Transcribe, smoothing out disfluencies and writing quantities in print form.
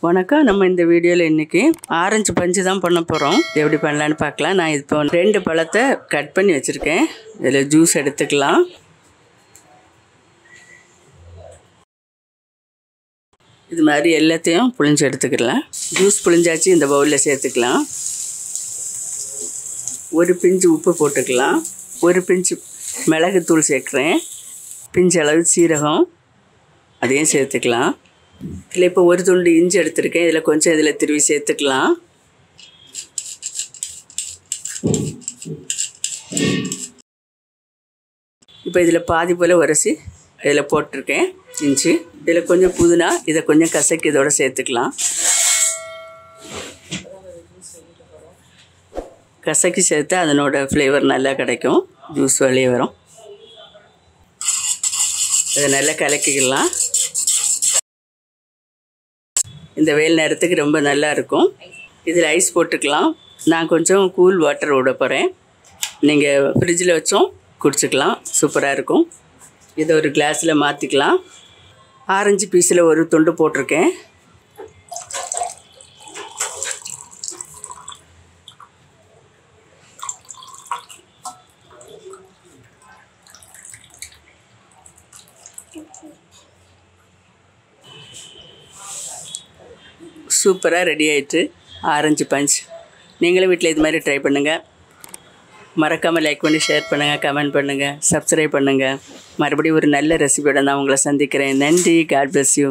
வணக்கம். நம்ம இந்த வீடியோவில் இன்றைக்கி ஆரஞ்சு பஞ்சு தான் பண்ண போகிறோம். எப்படி பண்ணலான்னு பார்க்கலாம். நான் இப்போ 2 பழத்தை கட் பண்ணி வச்சுருக்கேன். இதில் ஜூஸ் எடுத்துக்கலாம். இது மாதிரி எல்லாத்தையும் புழிஞ்சு எடுத்துக்கலாம். ஜூஸ் புழிஞ்சாச்சு இந்த பவுலில் சேர்த்துக்கலாம். ஒரு பிஞ்சு உப்பு போட்டுக்கலாம். ஒரு பிஞ்சு மிளகுத்தூள் சேர்க்குறேன். பிஞ்சு அளவு சீரகம் அதையும் சேர்த்துக்கலாம். இதில் இப்போ ஒரு துண்டு இஞ்சி எடுத்துருக்கேன். இதில் கொஞ்சம் இதில் திருவி சேர்த்துக்கலாம். இப்போ இதில் பாதி போல் உரசி இதில் போட்டிருக்கேன் இஞ்சி. இதில் கொஞ்சம் புதினா, இதை கொஞ்சம் கசக்கி இதோட சேர்த்துக்கலாம். கசக்கி சேர்த்து அதனோட ஃப்ளேவர் நல்லா கிடைக்கும். ஜூஸ் வெளியே வரும். இதை நல்லா கலக்கிக்கலாம். இந்த வெயில் நேரத்துக்கு ரொம்ப நல்லா இருக்கும். இதில் ஐஸ் போட்டுக்கலாம். நான் கொஞ்சம் கூல் வாட்டர் விட போகிறேன். நீங்கள் ஃப்ரிட்ஜில் வச்சும் குடிச்சிக்கலாம். சூப்பராக இருக்கும். இதை ஒரு கிளாஸில் மாற்றிக்கலாம். ஆரஞ்சு பீஸில் ஒரு துண்டு போட்டிருக்கேன். சூப்பராக ரெடி ஆகிட்டு ஆரஞ்சு பஞ்ச். நீங்களும் வீட்டில் இது மாதிரி ட்ரை பண்ணுங்கள். மறக்காமல் லைக் பண்ணி ஷேர் பண்ணுங்கள், கமெண்ட் பண்ணுங்கள், சப்ஸ்கிரைப் பண்ணுங்கள். மறுபடியும் ஒரு நல்ல ரெசிபியோட நான் உங்களை சந்திக்கிறேன். நன்றி. God bless you.